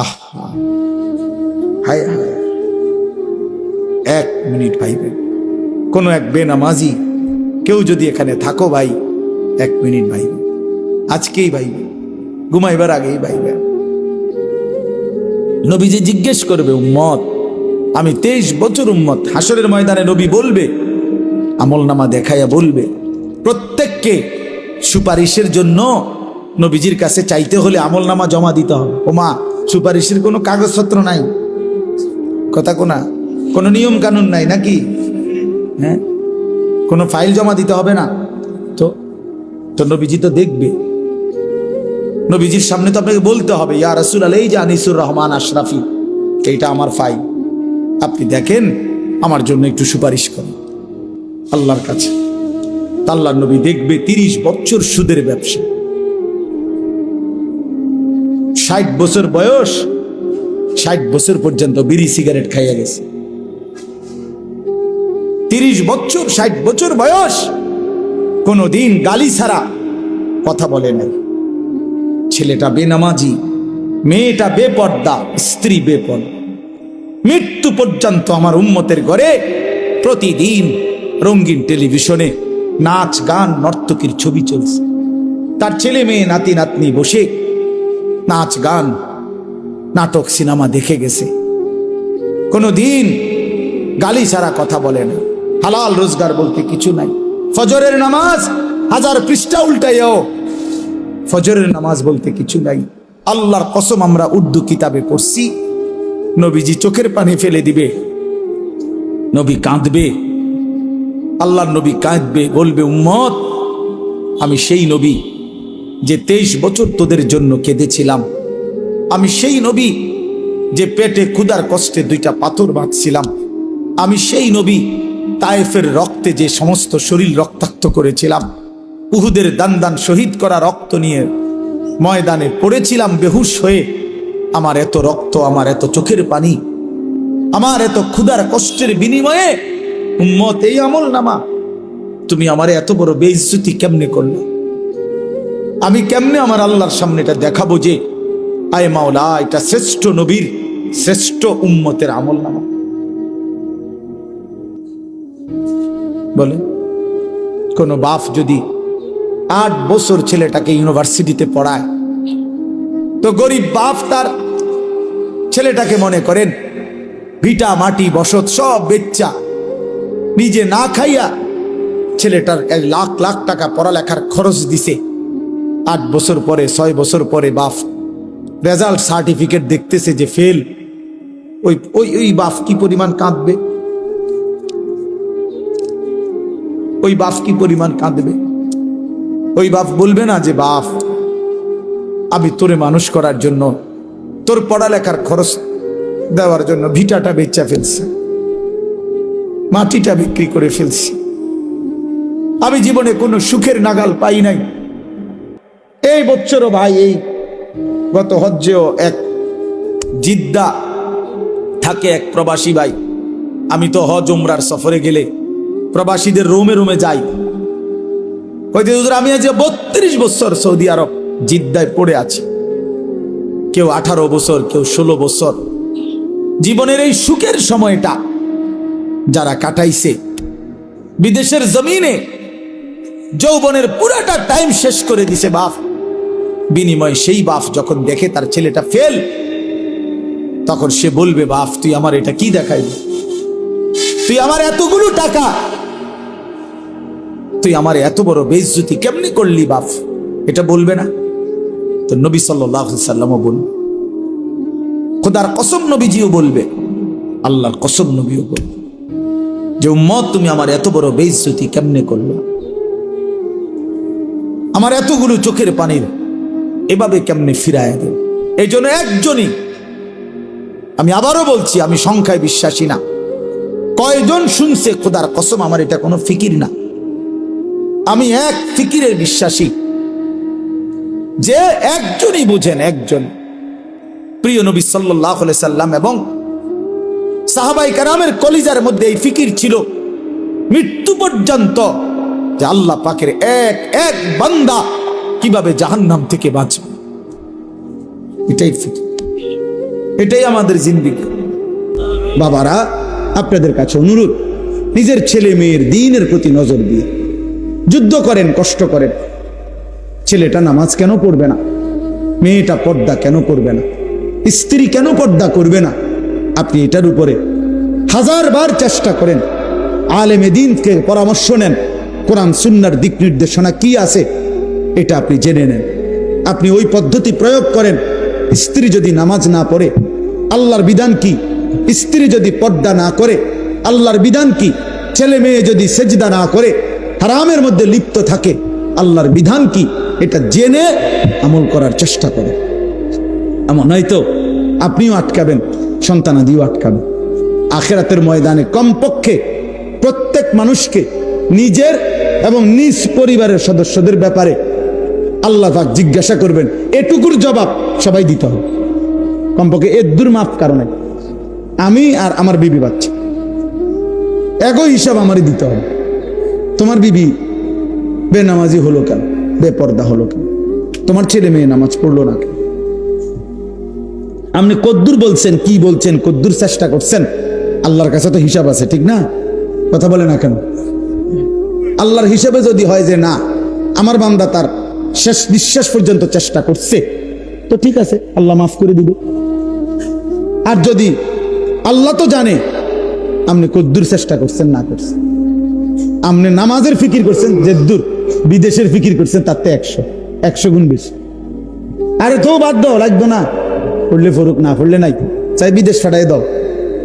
আহা, হায় হায়, 1 মিনিট ভাইবে, কোনো এক বেনামাজি কেউ যদি এখানে থাকো ভাই, 1 মিনিট ভাইবে, আজকেই ভাইবে, ঘুমাইবার আগেই ভাইবে। নবীজি জিজ্ঞেস করবে, উম্মত, আমি 23 বছর উম্মত, হাসরের ময়দানে নবী বলবে, আমলনামা দেখাইয়া বলবে, প্রত্যেককে সুপারিশের জন্য নবীজির কাছে চাইতে হলে আমলনামা জমা দিতে হবে। ওমা, সুপারিশের কোনো কাগজপত্র নাই, কথা কোনা, কোনো নিয়ম কানুন নাই নাকি? হ্যাঁ, কোনো ফাইল জমা দিতে হবে না তো? তো নবীজি তো দেখবে, নবীজির সামনে তো আপনাকে বলতে হবে, ইয়া রাসূলুল্লাহ, এই যে আনিসুর রহমান আশরাফি, এইটা আমার ফাইল, আপনি দেখেন, আমার জন্য একটু সুপারিশ করেন আল্লাহর কাছে। আল্লাহর নবী দেখবে 30 বছর সুদের ব্যবসা, 60 বছর বয়স, 60 বছর পর্যন্ত বিড়ি সিগারেট খাইয়া গেছে। 30 বছর, 60 বছর বয়স, কোনদিন গালি ছাড়া কথা বলে নাই। ছেলেটা বেনামাজি, মেয়েটা বেপর্দা, স্ত্রী বেপর্দা। মৃত্যু পর্যন্ত আমার উম্মতের ঘরে প্রতিদিন রঙিন টেলিভিশনে নাচ গান নর্তকীর ছবি চলছে। তার ছেলে মেয়ে নাতি নাতনি বসে নাচ গান নাটক সিনেমা দেখে গেছে। কোনদিন গালি ছাড়া কথা বলে না। হালাল রোজগার বলতে কিছু নাই। ফজরের নামাজ 1000 পৃষ্ঠা উল্টাইও, ফজরের নামাজ বলতে কিছু নাই। আল্লাহর কসম, আমরা উর্দু কিতাবে পড়ছি, নবীজি চোখের পানি ফেলে দিবে, নবী কাঁদবে, আল্লাহর নবী কাঁদবে, বলবে, উম্মত, আমি সেই নবী যে 23 বছর তোদের জন্য কেঁদেছিলাম। আমি সেই নবী যে পেটে ক্ষুধার কষ্টে 2টা পাথর বাঁধছিলাম। আমি সেই নবী তায়েফের রক্তে যে সমস্ত শরীর রক্তাক্ত করেছিলাম। উহুদের দান শহীদ করা রক্ত নিয়ে ময়দানে পড়েছিলাম বেহুশ হয়ে। আমার এত রক্ত, আমার এত চোখের পানি, আমার এত ক্ষুধার কষ্টের বিনিময়ে উম্মত এই আমলনামা, তুমি আমারে এত বড় বেইজ্জতি কেমনে করলে? আমি কেমনে আমার আল্লাহর সামনে এটা দেখাবো যে আয় মাওলা, এটা শ্রেষ্ঠ নবীর, শ্রেষ্ঠ উম্মতের আমলনামা? বলে, কোন বাপ যদি 8 বছর ছেলেটাকে ইউনিভার্সিটিতে পড়ায়, তো গরিব বাপ তার ছেলেটাকে মনে করেন ভিটা মাটি বসত সব বেচ্চা, নিজে না খাইয়া ছেলেটার 1 লাখ লাখ টাকা পড়ালেখার খরচ দিছে। 8 বছর পরে, 6 বছর পরে বাপ রেজাল্ট সার্টিফিকেট দেখতেছে যে ফেল। ওই বাপ কি পরিমাণ কাঁদবে? ওই বাপ কি পরিমাণ কাঁদবে? ওই বাপ বলবে না যে, বাপ, আমি তোরে মানুষ করার জন্য, তোর পড়ালেখার খরচ দেওয়ার জন্য ভিটাটা বেচা ফেলছি, মাটিটা বিক্রি করে ফেলছি, আমি জীবনে কোনো সুখের নাগাল পাই নাই। এই বছরও ভাই, এই গত হজ্জেও এক জিদ্দা থাকে এক প্রবাসী ভাই। আমি তো হজ উমরার সফরে গেলে প্রবাসীদের রুমে রুমে যাই। আমি আজ 32 বছর সৌদি আরব জিদ্দায় পড়ে আছি। কেউ 18 বছর, কেউ 16 বছর। জীবনের এই সুখের সময়টা যারা কাটাইছে বিদেশের জমিনে, যৌবনের পুরাটা টাইম শেষ করে দিছে বাপ। বিনিময় সেই বাপ যখন দেখে তার ছেলেটা ফেল, তখন সে বলবে, বাপ, তুই আমার এটা কি দেখাইবি? তুই আমার এতগুলো টাকা, তুই আমার এত বড় বেইজ্জতি কেমনি করলি বাপ? এটা বলবে না? তো নবী সাল্লাল্লাহু আলাইহি সাল্লামও বলবে, খোদার কসম নবীজিও বলবে, আল্লাহর কসম নবীও বলবে যে, উম্মত, তুমি আমার এত বড় বেইজ্জতি কেমনে করলে? আমার এতগুলো চোখের পানির এভাবে কেমনে ফিরায় দেব? এই জন্য একজনই, আমি আবারও বলছি, আমি সংখ্যায় বিশ্বাসী না। কয়জন শুনছে? খোদার কসম, আমার এটা কোনো ফিকির না। আমি এক ফিকিরের বিশ্বাসী, যে একজনই বুঝেন, একজন প্রিয় নবী সাল্লাল্লাহু আলাইহি সাল্লাম এবং সাহাবায়ে কেরামের কলিজার মধ্যে এই ফিকির ছিল মৃত্যু পর্যন্ত, যে আল্লাহ পাকের এক এক বান্দা কিভাবে জাহান্নাম থেকে বাঁচবে, এটাই ফিকির। এটাই আমাদের জিন্দেগি। বাবারা, আপনাদের কাছে অনুরোধ, নিজের ছেলে মেয়ের দ্বীনের প্রতি নজর দিয়ে যুদ্ধ করেন, কষ্ট করেন। ছেলেটা নামাজ কেন পড়বে না? মেয়েটা পর্দা কেন করবে না? স্ত্রী কেন পর্দা করবে না? আপনি এটার উপরে হাজারবার চেষ্টা করেন। আলেমে দ্বীনকে পরামর্শ নেন, কোরআন সুন্নাহর দিক নির্দেশনা কি আছে এটা আপনি জেনে নেন। আপনি ওই পদ্ধতি প্রয়োগ করেন। স্ত্রী যদি নামাজ না পড়ে, আল্লাহর বিধান কি? স্ত্রী যদি পর্দা না করে, আল্লাহর বিধান কি? ছেলে মেয়ে যদি সেজদা না করে, হারামের মধ্যে লিপ্ত থাকে, আল্লাহর বিধান কি? এটা জেনে আমল করার চেষ্টা করেন। এমন নয়তো আপনিও আটকাবেন, সন্তানাদিও আটকাবেন। আখিরাতের ময়দানে কমপক্ষে প্রত্যেক মানুষকে নিজের এবং নিজ পরিবারের সদস্যদের ব্যাপারে আল্লাহ পাক জিজ্ঞাসা করবেন। এটুকুর জবাব সবাই দিতে হবে। কমপক্ষে এর মাফ কারণে আমি আর আমার বিবি বাচ্চা একই হিসাব আমারই দিতে হবে। তোমার বিবি বেনামাজি হলো কেন? বেপর্দা হলো কেন? তোমার ছেলে মেয়ে নামাজ পড়লো না কেন? আপনি কদ্দুর বলছেন, কি বলছেন, কদ্দুর চেষ্টা করছেন? আল্লাহর কাছে তো হিসাব আছে, ঠিক না? কথা বলে না কেন? আল্লাহর হিসাবে যদি হয় যে না, আমার বান্দা তার শেষ নিঃশ্বাস পর্যন্ত চেষ্টা করছে, তো ঠিক আছে, আল্লাহ মাফ করে দিবে। আর যদি আল্লাহ তো জানে আপনি কদ্দুর চেষ্টা করছেন না করছেন, আপনি নামাজের ফিকির করছেন যেদ্দুর, বিদেশের ফিকির করছেন তাতে 100 গুণ বেশি। আরে তো বাদ দাও, লাগতো না, পড়লে ফরুক, না পড়লে নাই, চাই বিদেশ ফাটাই দাও।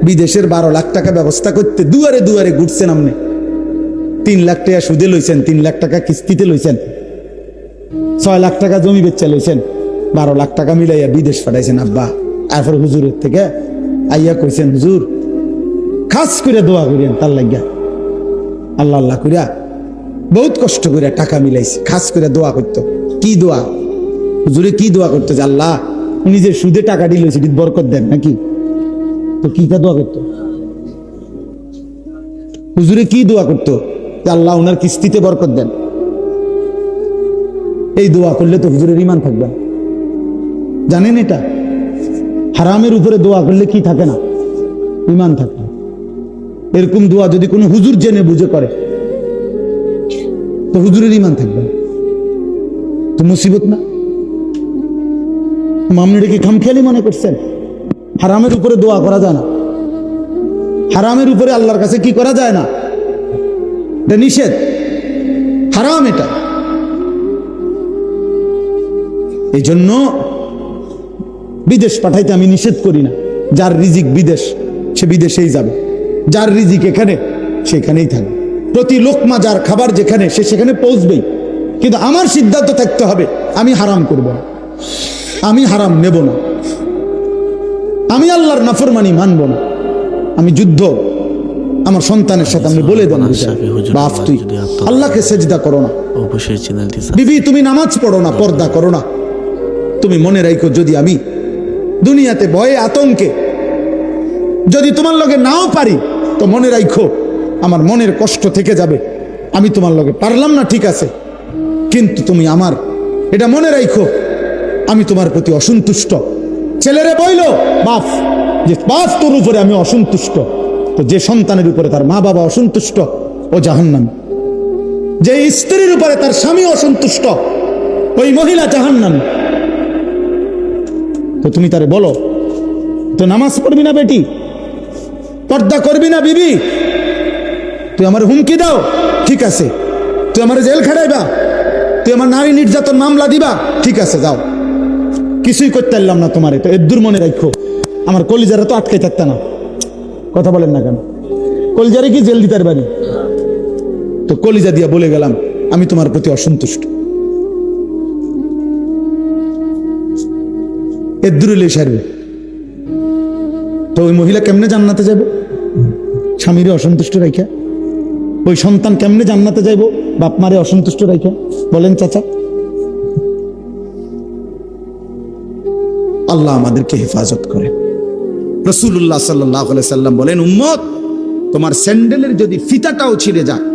বিদেশের 12 লাখ টাকা ব্যবস্থা করতে দুয়ারে দুয়ারে ঘুরছেন আপনি। 3 লাখ টাকা সুদে লইছেন, 3 লাখ টাকা কিস্তিতে লইছেন, 6 লাখ টাকা জমি বেচা লইছেন, 12 লাখ টাকা মিলাইয়া বিদেশ ফাটাইছেন আব্বা। এরপর হুজুরের থেকে আইয়া কইছেন, হুজুর খাস করে দোয়া করিয়েন তার লাগিয়া। আল্লাহ আল্লাহ করিয়া বহুত কষ্ট করিয়া টাকা মিলাইছে, খাস করে দোয়া করতো। কি দোয়া? হুজুরে কি দোয়া করতো যে আল্লাহ নিজের সুদে টাকা দিল, সেটি বরকত দেন নাকি? তো কি দোয়া করতো? হুজুরে কি দোয়া করতো যে আল্লাহ ওনার কিস্তিতে বরকত দেন। এই দোয়া করলে তো হুজুরের ঈমান থাকবে না, জানেন এটা? হারামের উপরে দোয়া করলে কি থাকে না? ঈমান থাকে না। এরকম দোয়া যদি কোনো হুজুর জেনে বুঝে করে তো হুজুরের ঈমান থাকবে না, তো মুসিবত না? আপনি কি খামখেয়ালি মনে করছেন? হারামের উপরে দোয়া করা যায় না, হারামের উপরে আল্লাহর কাছে কি করা যায় না, এটা নিষেধ, হারাম এটা। এই জন্য বিদেশ পাঠাইতে আমি নিষেধ করি না। যার রিজিক বিদেশ, সে বিদেশেই যাবে। যার রিজিক এখানে, সেখানেই থাকবে। প্রতি লোকমা যার খাবার যেখানে, সে সেখানে পৌঁছবেই। কিন্তু আমার সিদ্ধান্ত থাকতে হবে, আমি হারাম করব না, আমি হারাম নেব না, আমি আল্লাহর নাফরমানি মানব না। আমি যুদ্ধ আমার সন্তানের সাথে আমি বলে দেন, বাপ তুই আল্লাহকে সেজদা করো না, বিবি তুমি নামাজ পড়ো না, পর্দা করো না। তুমি মনে রাখো, যদি আমি দুনিয়াতে ভয়ে আতঙ্কে যদি তোমার লগে নাও পারি, তো মনে রাখো আমার মনের কষ্ট থেকে যাবে। আমি তোমার লগে পারলাম না, ঠিক আছে, কিন্তু তুমি আমার এটা মনে রাখো, আমি তোমার প্রতি অসন্তুষ্ট। ছেলেরে বইল বাপ যে বাপ তোর উপরে আমি অসন্তুষ্ট, তো যে সন্তানের উপরে তার মা বাবা অসন্তুষ্ট ও জাহান্নামী। যে স্ত্রীর উপরে তার স্বামী অসন্তুষ্ট, ওই মহিলা জাহান্নামী। তো তুমি তারে বলো, তো নামাজ পড়বি না বেটি, পর্দা করবি না বিবি, তুই আমার হুমকি দাও, ঠিক আছে, তুই আমার জেল খাটাইবা, তুই আমার নারী নির্যাতন মামলা দিবা, ঠিক আছে যাও, কিছুই করতে পারলাম না তোমারে, তো এর মনে রাখো আমার কলিজারা তো আটকে থাকতে না। কথা বলেন না কেন? কলিজারে কি জেল দিতে পারি? তো কলিজা দিয়া বলে গেলাম আমি তোমার প্রতি অসন্তুষ্ট। এর দূরে সারবে, তো ওই মহিলা কেমনে জান্নাতে যাবে? স্বামীরে অসন্তুষ্ট রাখা। ওই সন্তান কেমনে জান্নাতে যাইব? বাপ মারে অসন্তুষ্ট রাখা। বলেন চাচা। আল্লাহ আমাদেরকে হেফাজত করে। রাসূলুল্লাহ সাল্লাল্লাহু আলাইহি সাল্লাম বলেন, উম্মত তোমার স্যান্ডেলের যদি ফিতাটাও ছিঁড়ে যায়,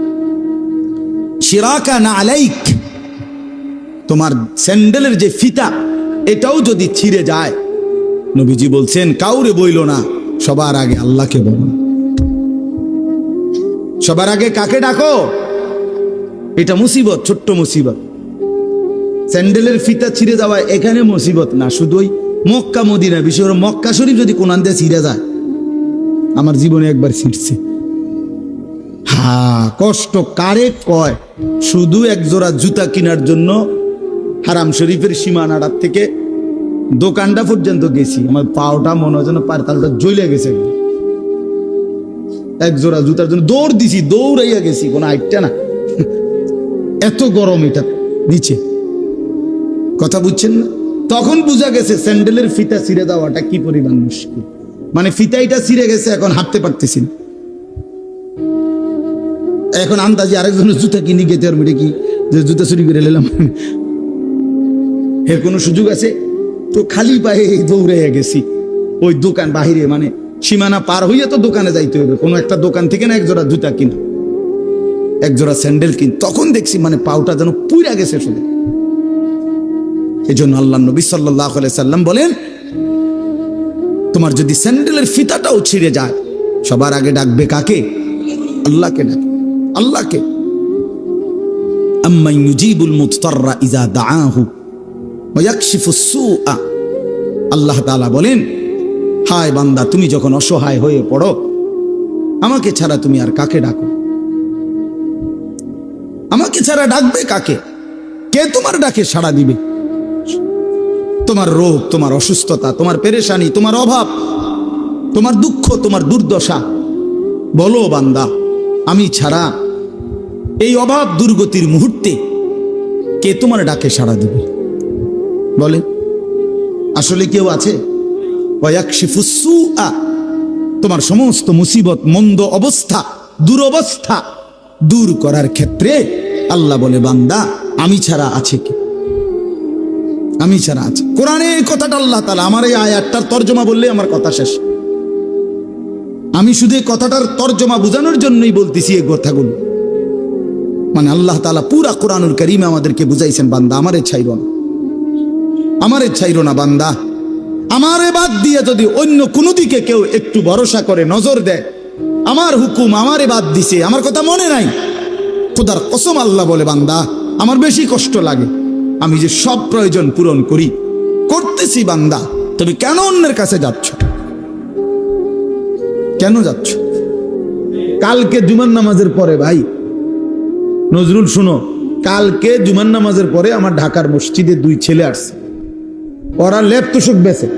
শিরাকা না আলাইক, তোমার স্যান্ডেলের যে ফিতা এটাও যদি ছিঁড়ে যায়, নবীজি বলছেন কাউরে বইল না, সবার আগে আল্লাহকে বলো। সবার আগে কাকে ডাকো? এটা মুসিবত, ছোট্ট মুসিবত। স্যান্ডেলের ফিতা ছিঁড়ে যাওয়া এখানে মুসিবত না, শুধু ওই মক্কা মদিনা, বিশেষ করে মক্কা শরীফ যদি কোন আনতে ছিঁড়ে যায়, আমার জীবনে একবার ছিঁড়ছে। কষ্ট কারে কয়? শুধু এক জোড়া জুতা কেনার জন্য হারাম শরীফের সীমানাটার থেকে দোকানটা পর্যন্ত গেছি, আমার পাওটা মনে হয় যেন পারতালটা জ্বলে গেছে। এক জোড়া জুতার জন্য দৌড় দিছি, দৌড়াইয়া গেছি, কোনো আইটটা না, এত গরম এটা নিচে। কথা বুঝছেন না? তখন বুঝা গেছে স্যান্ডেলের ফিতা ছিঁড়ে দেওয়াটা কি পরিমাণ মুশকিল। মানে ফিতাইটা ছিঁড়ে গেছে, এখন হাঁটতে পারতেছি না। এখন আন্দাজে আরেকজনের জুতা কিনে গেতে আর মেরে কি যে জুতা চুরি করে নিলাম, এর কোনো সুযোগ আছে? তো খালি পায়ে দৌড়ে গেছি ওই দোকান বাহিরে, মানে সীমানা পার হইয়া তো দোকানে যাইতে হবে, কোনো একটা দোকান থেকে না এক জোড়া জুতা কিনা, এক জোড়া স্যান্ডেল কিন। তখন দেখছি মানে পাউটা যেন পুইরা গেছে শুধু। এই জন্য আল্লাহ নবী সাল্লাল্লাহু আলাইহি সাল্লাম বলেন, তোমার যদি স্যান্ডেলের ফিতাটাও ছিঁড়ে যায়, সবার আগে ডাকবে কাকে? আল্লাহকে ডাকবে, আল্লাহকে। আম্মান ইউজিবুল মুদতাররা ইযা দাআহু ওয়া ইয়াকশিফুস সুআ। আল্লাহ তাআলা বলেন, হায় বান্দা, তুমি যখন অসহায় হয়ে পড়ো, আমাকে ছাড়া তুমি আর কাকে ডাকো? আমাকে ছাড়া ডাকবে কাকে? কে তোমার ডাকে সাড়া দিবে? তোমার রোগ, তোমার অসুস্থতা, তোমার পেরেশানি, তোমার অভাব, তোমার দুঃখ, তোমার দুর্দশা, বলো বান্দা, আমি ছাড়া এই অভাব দুর্গতির মুহূর্তে কে তোমার ডাকে সাড়া দিবে? বলে আসলে কেউ আছে? ওয়ায়াকশিফুস সুআ, তোমার সমস্ত মুসিবত, মন্দ অবস্থা, দুরবস্থা দূর করার ক্ষেত্রে আল্লাহ বলে, বান্দা আমি ছাড়া আছে কি? আমি ছাড়া আছে। কোরআনে এই কথাটা আল্লাহ তাআলা, আমার এই আয়াতটার তর্জমা বললে আমার কথা শেষ। আমি শুধু এই কথাটার তর্জমা বোঝানোর জন্যই বলতেছি এই কথাগুলো। মানে আল্লাহ তাআলা পুরা কোরআনুল কারীমে আমাদেরকে বুঝাইছেন, বান্দা আমারে ছাইরো না, আমারে ছাইরো না বান্দা। আমারে বাদ দিয়ে যদি অন্য কোনো দিকে কেউ একটু ভরসা করে, নজর দেয়, আমার হুকুম আমারে বাদ দিছে, আমার কথা মনে নাই, খোদার কসম আল্লাহ বলে, বান্দা আমার বেশি কষ্ট লাগে। আমি যে সব প্রয়োজন পূরণ করি, করতেছি, বান্দা তুমি কেন অন্যের কাছে যাচ্ছ? কেন যাচ্ছ? কালকে জুমার নামাজের পরে, ভাই নজরুল শুনো, কালকে জুমার নামাজের পরে আমার ঢাকার মসজিদে দুই ছেলে আসছে, ওরা লেপ তোষক বেচে,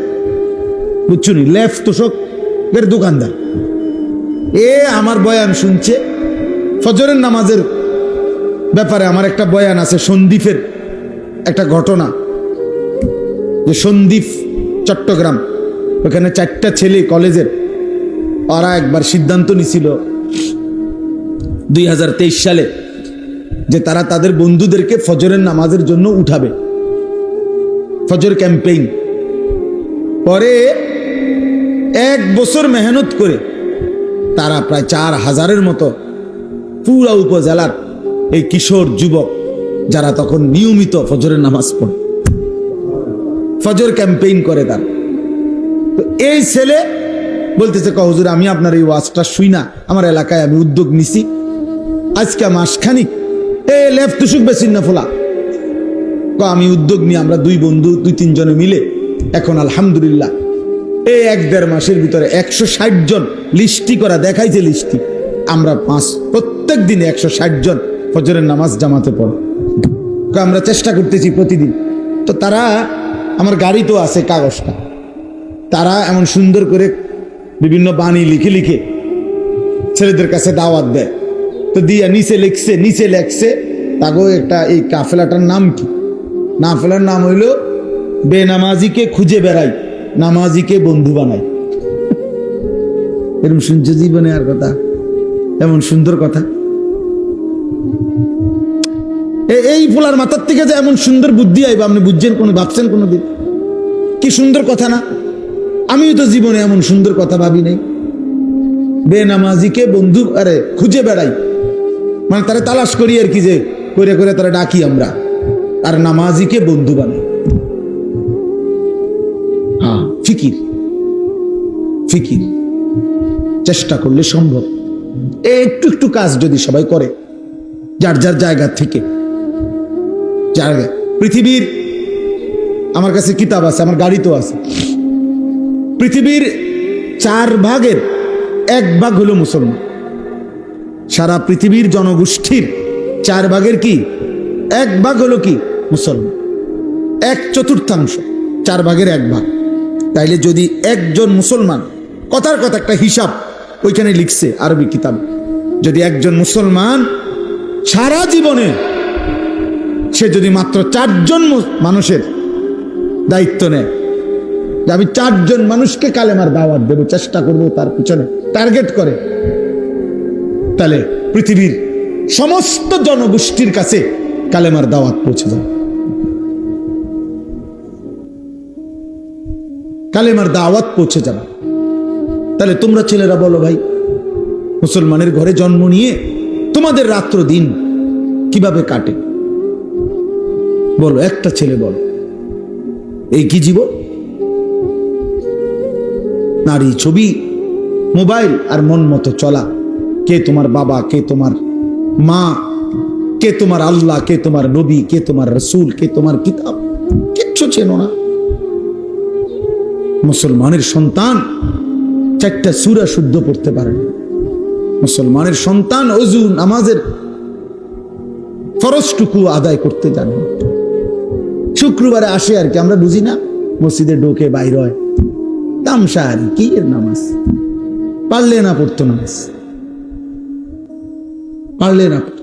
বুঝছো নি, লেপ তোষকের দোকানদার। এ আমার বয়ান শুনছে, ফজরের নামাজের ব্যাপারে আমার একটা বয়ান আছে, সন্দ্বীপের একটা ঘটনা, যে সন্দ্বীপ চট্টগ্রাম, ওখানে 4টা ছেলে কলেজের, ওরা একবার সিদ্ধান্ত নিছিল 2023 সালে যে তারা তাদের বন্ধুদেরকে ফজরের নামাজের জন্য উঠাবে, ফজর ক্যাম্পেইন। পরে 1 বছর মেহনত করে তারা প্রায় 4000-এর মতো পুরা উপজেলার এই কিশোর যুবক, যারা তখন নিয়মিত ফজরের নামাজ পড়ে, ফজর ক্যাম্পেইন করে তারা। তো এই ছেলে বলতেছে, হুজুর আমি আপনার এই ওয়াজটা শুই না, আমার এলাকায় আমি উদ্যোগ নিছি, আজকে মাসখানিক এ লেফ তুসুক বেশি না ফোলা, আমি উদ্যোগ নিয়ে আমরা 2 বন্ধু 2-3 জনে মিলে এখন আলহামদুলিল্লাহ এই 1-1.5 মাসের ভিতরে 160 জন লিস্টি করা দেখাইছে, লিস্টি আমরা প্রত্যেক দিনে 160 জন ফজরের নামাজ জামাতে পড়ো, আমরা চেষ্টা করতেছি প্রতিদিন। তো তারা, আমার গাড়ি তো আছে কাগজটা, তারা এমন সুন্দর করে বিভিন্ন বাণী লিখে লিখে ছেলেদের কাছে দাওয়াত দেয়। তো দিয়া নিচে লেখছে তাগো একটা, এই কাফেলাটার নাম কি? কাফেলার নাম হইল বেনামাজিকে খুঁজে বেড়াই, নামাজিকে বন্ধু বানাই। এরকম শুনছে জীবনে আর কথা, এমন সুন্দর কথা? এই ফুলার মাথার থেকে যে এমন সুন্দর বুদ্ধি আইবা, আপনি বুঝছেন কোনো, ভাবছেন কোনো দিন? কি সুন্দর কথা না? আমিও তো জীবনে এমন সুন্দর কথা ভাবি নাই। বেনামাজিকে বন্ধু আরে খুঁজে বেড়াই, মানে তারা তালাশ করি আর কি, যে করে করে তারা ডাকি আমরা, আর নামাজিকে বন্ধু বানাই। ফিকির ফিকির চেষ্টা করলে সম্ভব। একটু একটু কাজ যদি সবাই করে যার যার জায়গা থেকে, জায়গা পৃথিবীর, আমার কাছে কিতাব আছে, আমার গাড়িতেও আছে, পৃথিবীর 4 ভাগের 1 ভাগ হলো মুসলমান। সারা পৃথিবীর জনগোষ্ঠীর 4 ভাগের কি 1 ভাগ হলো কি মুসলমান, 1/4, 4 ভাগের 1 ভাগ। তাইলে যদি একজন মুসলমান, কথার কথা একটা হিসাব ওইখানে লিখছে আরবি কিতাব, যদি একজন মুসলমান সারা জীবনে সে যদি মাত্র 4 জন মানুষের দায়িত্ব নেয়, যে আমি 4 জন মানুষকে কালেমার দাওয়াত দেব, চেষ্টা করব তার পিছনে টার্গেট করে, তাহলে পৃথিবীর সমস্ত জনগোষ্ঠীর কাছে কালেমার দাওয়াত পৌঁছে যাবে, কালেমার দাওয়াত পৌঁছে যাবে। তাহলে তোমরা ছেলেরা বলো ভাই, মুসলমানের ঘরে জন্ম নিয়ে তোমাদের রাত্র দিন কিভাবে কাটে বলো, একটা ছেলে বলো। এই কি জীবন? নারী, ছবি, মোবাইল আর মন মতো চলা। কে তোমার বাবা, কে তোমার মা, কে তোমার আল্লাহ, কে তোমার নবী, কে তোমার রসুল, কে তোমার কিতাব, কিচ্ছু চেনো না। মুসলমানের সন্তান 4টা সূরা শুদ্ধ পড়তে পারে না। মুসলমানের সন্তান ওযু নামাজের ফরজটুকু আদায় করতে জানে না। শুক্রবারে আসে আর কি, আমরা বুঝি না, মসজিদে ঢোকে বাইর হয়, তামসা আর কি এর নামাজ, পারলে না পড়তো নামাজ, পারলে না পড়তো।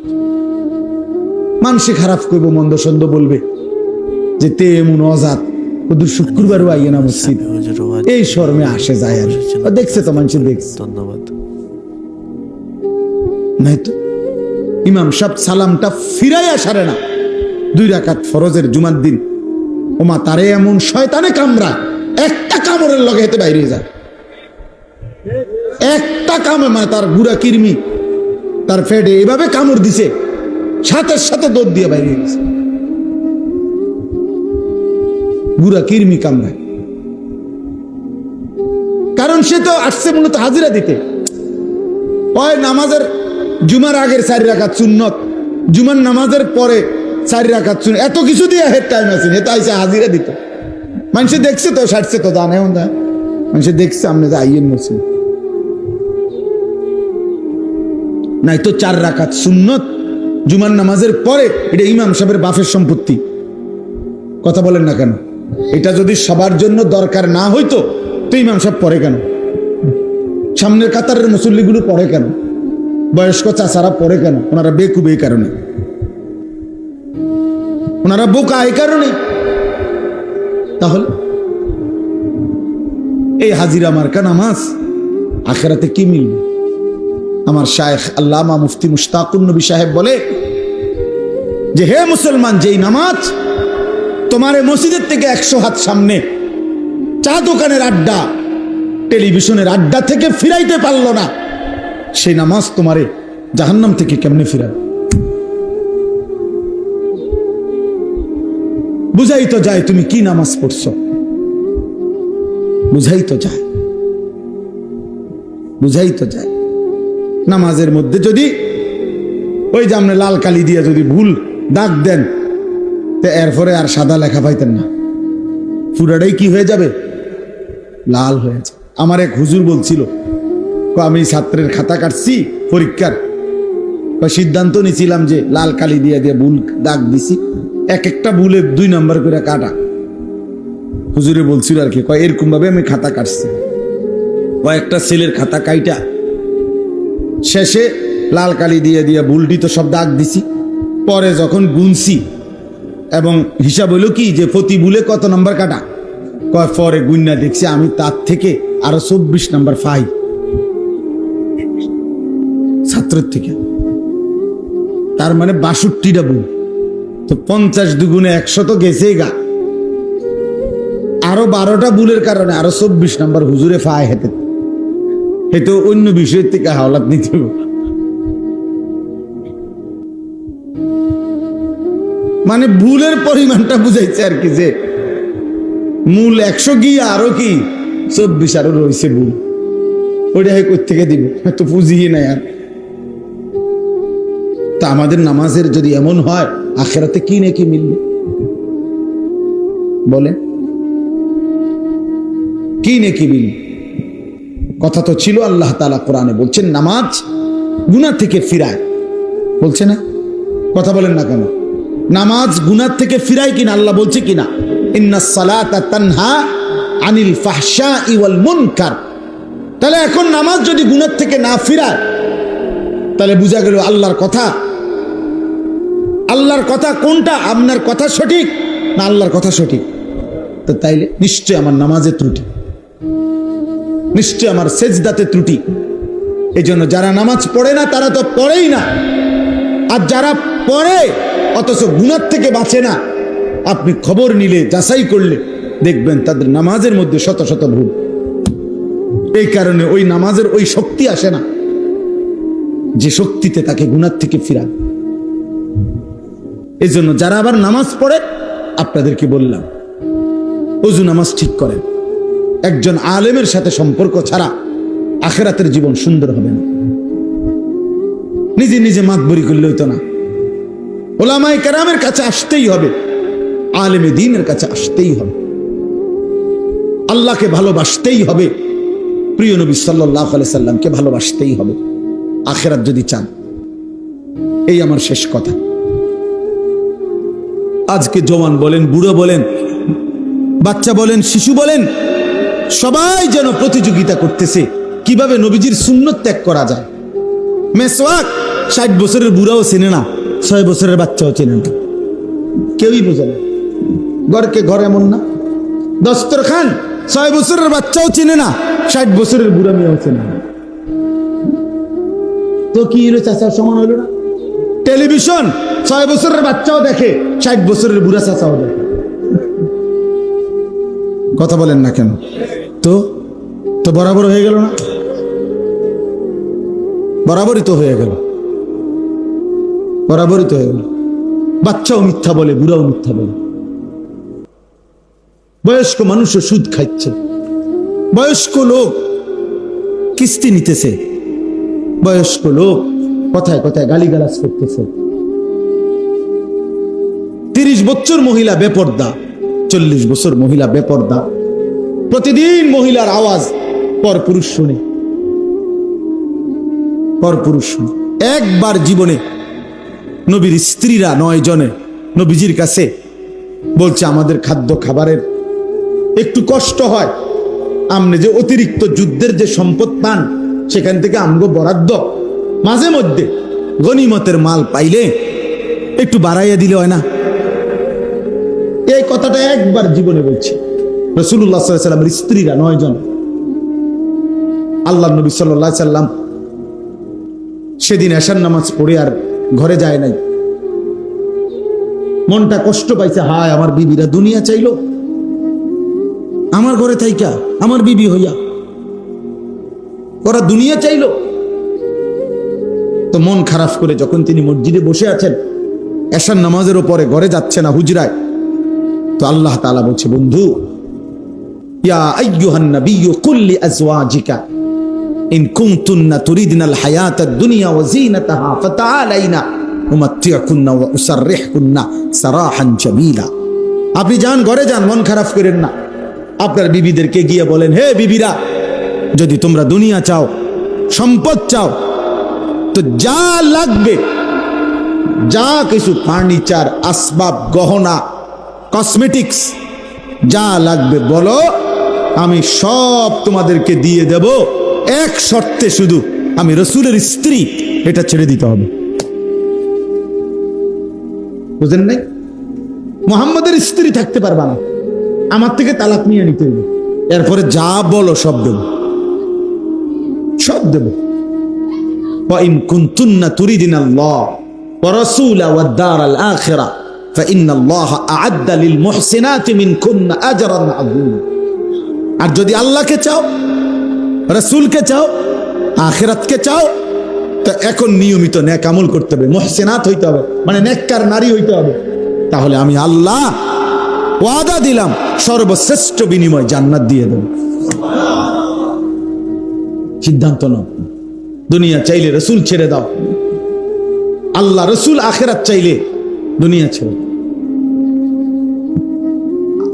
মানুষে খারাপ করবো, মন্দ সন্দ বলবে যে তে এমন অজাত, ওদের শুক্রবারও আইয়ে না মসজিদ, এই শর্মে আসে যায় আর দেখছে তো মানুষ দেখছে। ধন্যবাদ। নাই তো ইমাম সাহেব সালামটা ফিরাইয়া সারে না 2 রাকাত ফরজের জুমার দিন, ওমা তারে এমন শয়তানে কামড়া, একটা কামড়ের লগে হেতে বাইরে যায়, একটা কামড়, মানে তার গুড়া কিরমি তার ফেডে এভাবে কামড় দিছে, সাথে সাথে দৌড় দিয়ে বাইরে গেছে, গুড়া কিরমি কামড়ায়। কারণ সে তো আসছে মূলত হাজিরা দিতে। ওই নামাজের জুমার আগের 4 রাকাত সুন্নত, জুমার নামাজের পরে 4 রাকাত সুন্নত, এত কিছু দিয়ে হেড টাইম আছে, এত আইসা হাজিরা দিত। মানুষে দেখছে তো, সারছে তো, জানে না মানুষে দেখছে আপনি যে আইয়েন মসজিদ। নাই তো 4 রাকাত সুন্নত জুমার নামাজের পরে, এটা ইমাম সাহেবের বাফের সম্পত্তি। কথা বলেন না কেন? এটা যদি সবার জন্য দরকার না হইতো তো ইমাম সাহেব পড়ে কেন? সামনের কাতারের মুসল্লিগুলো পড়ে কেন? বয়স্ক চাচারা পড়ে কেন? ওনারা বেকুব এই কারণে, ওনারা বোকা এই কারণে। তাহলে এই হাজিরা মার্কা নামাজ আখেরাতে কি মিলবে? আমার শায়েখ আল্লামা মুফতি মুশতাকুন নবী সাহেব বলে যে হে মুসলমান, যেই নামাজ তোমার মসজিদের থেকে 100 হাত সামনে চা দোকানের আড্ডা, টেলিভিশনের আড্ডা থেকে ফিরাইতে পারলো না, সেই নামাজ তোমারে জাহান্নাম থেকে কেমনে ফিরাবে? বুঝাই তো যায় তুমি কি নামাজ পড়ছো, বুঝাই তো যায়, বুঝাই তো যায়। নামাজের মধ্যে যদি ওই যে আপনি লাল কালি দিয়ে যদি ভুল দাগ দেন, তো এরপরে আর সাদা লেখা পাইতেন না, পুরাটাই কি হয়ে যাবে? লাল হয়ে যাবে। আমার এক হুজুর বলছিল, আমি ছাত্রের খাতা কাটছি পরীক্ষার, সিদ্ধান্ত নিয়েছিলাম যে লাল কালি দিয়ে দিয়ে ভুল দাগ দিছি, এক একটা ভুলে 2 নাম্বার করে কাটা। হুজুরে বলছিল আর কি, এরকম ভাবে আমি খাতা কাটছি, কয়েকটা ছেলের খাতা কাইটা শেষে লাল কালি দিয়ে দিয়ে ভুলটি তো সব দাগ দিছি। পরে যখন গুনছি এবং হিসাব হইল কি যে প্রতি ভুলে কত নাম্বার কাটা, পরে গুন্না দেখছি আমি তার থেকে আরো 24 নাম্বার পাই ছাত্রের থেকে। তার মানে 62টা ভুল, তো 50 দুগুণে 100 তো গেছেই গা। আরো 12টা ভুলের কারণে আরো 24 নাম্বার হুজুরে ফায় হেতে, এতো অন্য বিষয়ের থেকে হাওলাত নিতে হবে। মানে ভুলের পরিমাণটা বুঝাইছে আর কি, যে মূল 100 গিয়ে আরো কি 24 আরো রয়েছে ভুল, ওইটা কোথেকে দিব, তো পুঁজি নাই আর। তা আমাদের নামাজের যদি এমন হয়, আখিরাতে কি নাকি মিলবে বলেন, কি নাকি মিলবে? কথা তো ছিল, আল্লাহ তাআলা কোরআনে বলছেন নামাজ গুনাহ থেকে ফিরায়, বলছে না? কথা বলেন না কেন? নামাজ গুনাহ থেকে ফিরায় কিনা আল্লাহ বলছে কিনা? ইন্নাস সালাতা তানহা আনিল ফাহশাই ওয়াল মুনকার। তাহলে এখন নামাজ যদি গুনাহ থেকে না ফিরায়, তাহলে বোঝা গেল আল্লাহর কথা, আল্লাহর কথা কোনটা? আপনার কথা সঠিক না আল্লাহর কথা সঠিক? তো তাইলে নিশ্চয় আমার নামাজে ত্রুটি, নিশ্চয় আমার সেজদাতে ত্রুটি। এই জন্য যারা নামাজ পড়ে না তারা তো পড়েই না, আর যারা পড়ে অথচ গুনাহ থেকে বাঁচে না, আপনি খবর নিলে যাচাই করলে দেখবেন তাদের নামাজের মধ্যে শত শত ভুল। এই কারণে ওই নামাজের ওই শক্তি আসে না যে শক্তিতে তাকে গুনাহ থেকে ফিরান। এই জন্য যারা আবার নামাজ পড়ে, আপনাদেরকে বললাম ওযু নামাজ ঠিক করেন। একজন আলেমের সাথে সম্পর্ক ছাড়া আখিরাতের জীবন সুন্দর হবে না। নিজে নিজে মাতবরি করলে হইতো না, ওলামায়ে কেরামের কাছে আসতেই হবে, আলেমে দ্বীনের কাছে আসতেই হবে, আল্লাহকে ভালোবাসতেই হবে, প্রিয় নবী সাল্লাল্লাহু আলাইহি সাল্লামকে ভালোবাসতেই হবে আখিরাত যদি চান। এই আমার শেষ কথা। আজকে জওয়ান বলেন, বুড়ো বলেন, বাচ্চা বলেন, শিশু বলেন, সবাই যেন প্রতিযোগিতা করতেছে কিভাবে নবীজির সুন্নত ত্যাগ করা যায়। মেসওয়াক 60 বছরের বুড়াও চেনে না, 6 বছরের বাচ্চাও চেনে না, কেউই বোঝে না। ঘরকে ঘর এমন না, দস্তরখান 6 বছরের বাচ্চাও চেনে না, 60 বছরের বুড়া মেয়েও চেনে না। তো কি হলো, চাচার সমান হলো না? টেলিভিশন 6 বছরের বাচ্চাও দেখে, 60 বছরের বুড়া চাচাও দেখে। কথা বলেন না কেন? তো তো বরাবর হয়ে গেল না? বরাবরই তো হয়ে গেল, বরাবরই তো হয়ে গেল। বাচ্চাও মিথ্যা বলে, বুড়াও মিথ্যা বলে, বয়স্ক মানুষও সুদ খাচ্ছে, বয়স্ক লোক কিস্তি নিতেছে, বয়স্ক লোক কথায় কথায় গালিগালাজ করতেছে। 30 বছর মহিলা বেপর্দা, 40 বছর মহিলা বেপর্দা, প্রতিদিন মহিলার আওয়াজ পরপুরুষ শুনে, পরপুরুষ শুনে। একবার জীবনে নবীর স্ত্রীরা 9 জনে নবীজির কাছে বলছে, আমাদের খাদ্য খাবারের একটু কষ্ট হয়, আমনে যে অতিরিক্ত যুদ্ধের যে সম্পদ পান সেখান থেকে আমগো বরাদ্দ মাঝে মধ্যে গনিমতের মাল পাইলে একটু বাড়াইয়া দিলে হয় না? এই কথাটা একবার জীবনে বলছে রাসূলুল্লাহ সাল্লাল্লাহু আলাইহি ওয়াসাল্লামের স্ত্রীরা 9 জন। আল্লাহর নবী সাল্লাল্লাহু আলাইহি ওয়াসাল্লাম সেদিন এশার নামাজ পড়ে আর ঘরে যায় নাই। মনটা কষ্ট পাইছে, হায় আমার বিবিরা দুনিয়া চাইলো, আমার ঘরে থাইকা আমার বিবি হইয়া ওরা দুনিয়া চাইলো। তো মন খারাপ করে যখন তিনি মসজিদে বসে আছেন, এশার নামাজের উপরে ঘরে যাচ্ছে না, হুজরায়, তো আল্লাহ তাআলা বলছে, বন্ধু, ইয়া আইয়ুহান নাবিয়্যু কুল লিআজওয়াজিকা ইন কুনতুন্না তুরিদনাল হায়াতাদ দুনিয়া ওয়া যিনাতাহা ফাতাআলাইনা উমাত্তিউকুন্না ওয়া উসাররিহুকুন্না সারাহান জামিলা। আপনি যান, ঘরে যান, মন খারাপ করেন না। আপনার বিবিদেরকে গিয়ে বলেন, হে বিবিরা, যদি তোমরা দুনিয়া চাও, সম্পদ চাও, তো যা লাগবে, যা কিছু ফার্নিচার, আসবাব, গহনা, কসমেটিক্স যা লাগবে বলো, আমি সব তোমাদেরকে দিয়ে দেব, এক শর্তে, শুধু আমি রাসূলের স্ত্রী, এটা ছেড়ে দিতে হবে। বুঝেন নাই? মুহাম্মাদের স্ত্রী থাকতে পারবা না, আমার থেকে তালাক নিয়ে নিতে হবে, এরপরে যা বলো সব দেব, সব দেব। وَإِن كُنتُنَّ تُرِيدْنَ اللَّهَ وَرَسُولَهُ وَالدَّارَ الْآخِرَةَ فَإِنَّ اللَّهَ أَعَدَّ لِلْمُحْسِنَاتِ مِنكُنَّ أَجْرًا عَظِيمًا। আর যদি আল্লাহকে চাও, রাসূলকে চাও, আখিরাতকে চাও, তো এখন নিয়মিত নেক আমল করতে হবে, মুহসিনাত হইতে হবে, মানে নেককার নারী হইতে হবে। তাহলে আমি আল্লাহ ওয়াদা দিলাম সর্বশ্রেষ্ঠ বিনিময় জান্নাত দিয়ে দেব। সিদ্ধান্ত নাও, দুনিয়া চাইলে রসুল ছেড়ে দাও, আল্লাহ রসুল আখিরাত চাইলে দুনিয়া ছেড়ে।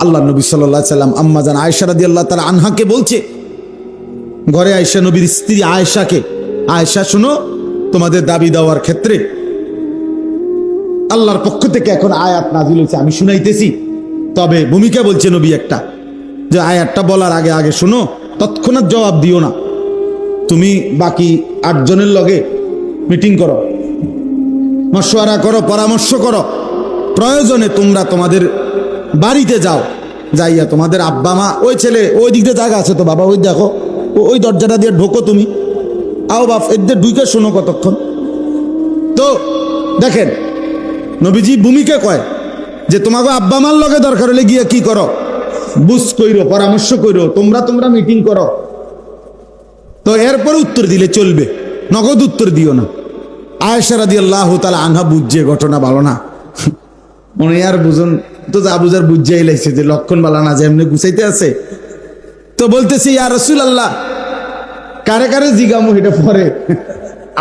আল্লাহ নবী সাল্লাল্লাহু আলাইহি সাল্লাম আম্মা জান আয়েশা রাদিয়াল্লাহু তাআলা আনহাকে বলছে, ঘরে আয়েশা নবীর স্ত্রী আয়েশাকে, আয়েশা শোনো, তোমাদের দাবি দেওয়ার ক্ষেত্রে আল্লাহর পক্ষ থেকে এখন আয়াত নাযিল হয়েছে, আমি শুনাইতেছি। তবে ভূমিকা বলছে নবী একটা, যে আয়াতটা বলার আগে আগে শোনো, তৎক্ষণাৎ জবাব দিও না। তুমি বাকি 8 জনের লগে মিটিং করো, মশওয়ারা করো, পরামর্শ করো। প্রয়োজনে তোমরা তোমাদের বাড়িতে যাও, যাইয়া তোমাদের আব্বা মা, ওই ছেলে ওই দিক দিয়ে জায়গা আছে তো বাবা, ওই দেখো ওই দরজাটা দিয়ে ঢোকো, তুমি আও বাপ, এদের ঢুকে শোনো কতক্ষণ। তো দেখেন নবীজি ভূমিকা কয় যে তোমাকে আব্বা মার লগে দরকার হলে গিয়ে কি করো, বুঝ কইরো, পরামর্শ কইরো, তোমরা মিটিং করো। তো এরপরে উত্তর দিলে চলবে, নগদ উত্তর দিও না। আয়েশা রাদিয়াল্লাহু তাআলা আনহা বুঝছে ঘটনা ভালো না, মনে আর বুঝুন তো যা বুঝার বুঝাই লাগছে যে লক্ষণ বালা না, যে এমনি গুছাইতে আছে। তো বলতেছি ইয়া রাসূলুল্লাহ, কারে কারে জিগামু এটা পরে,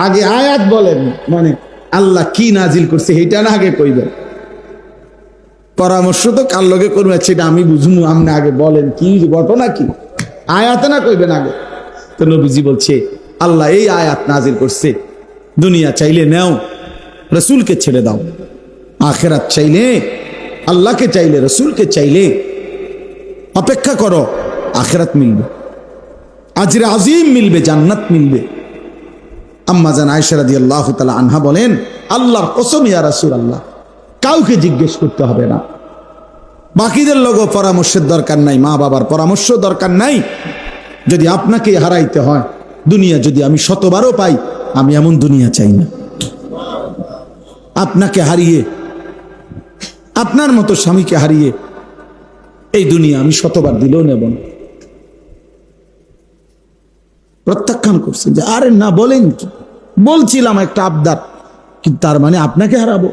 আগে আয়াত বলেন, মানে আল্লাহ কি নাজিল করছে এটা না আগে কইবেন। পরামর্শ তো কার লগে করবে সেটা আমি বুঝুমু, আপনি আগে বলেন কি ঘটনা, কি আয়াতে না কইবেন আগে। তো নবীজি বলছে আল্লাহ এই আয়াত নাজিল করছে, দুনিয়া চাইলে নাও, রসুলকে ছেড়ে দাও। আখিরাত চাইলে আল্লাহকে চাইলে, রসুলকে চাইলে অপেক্ষা করো, আখিরাত মিলবে, আজরে আজিম মিলবে, জান্নাত মিলবে। আম্মা জান আয়েশা রাদিয়াল্লাহু তাআলা আনহা বলেন, আল্লাহর কসম ইয়া রাসূলুল্লাহ, কাউকে জিজ্ঞেস করতে হবে না, বাকিদের লোক পরামর্শের দরকার নাই, মা বাবার পরামর্শ দরকার নাই। যদি আপনাকে হারাইতে হয়, দুনিয়া যদি আমি 100বারও পাই, আমি এমন দুনিয়া চাই না। আপনাকে হারিয়ে, আপনার মতো স্বামীকে হারিয়ে এই দুনিয়া আমি 100বার দিলেও নেব না। প্রত্যাখ্যান করছে যে আরে না, বলেন কি, বলছিলাম একটা আবদার, কিন্তু তার মানে আপনাকে হারাবো।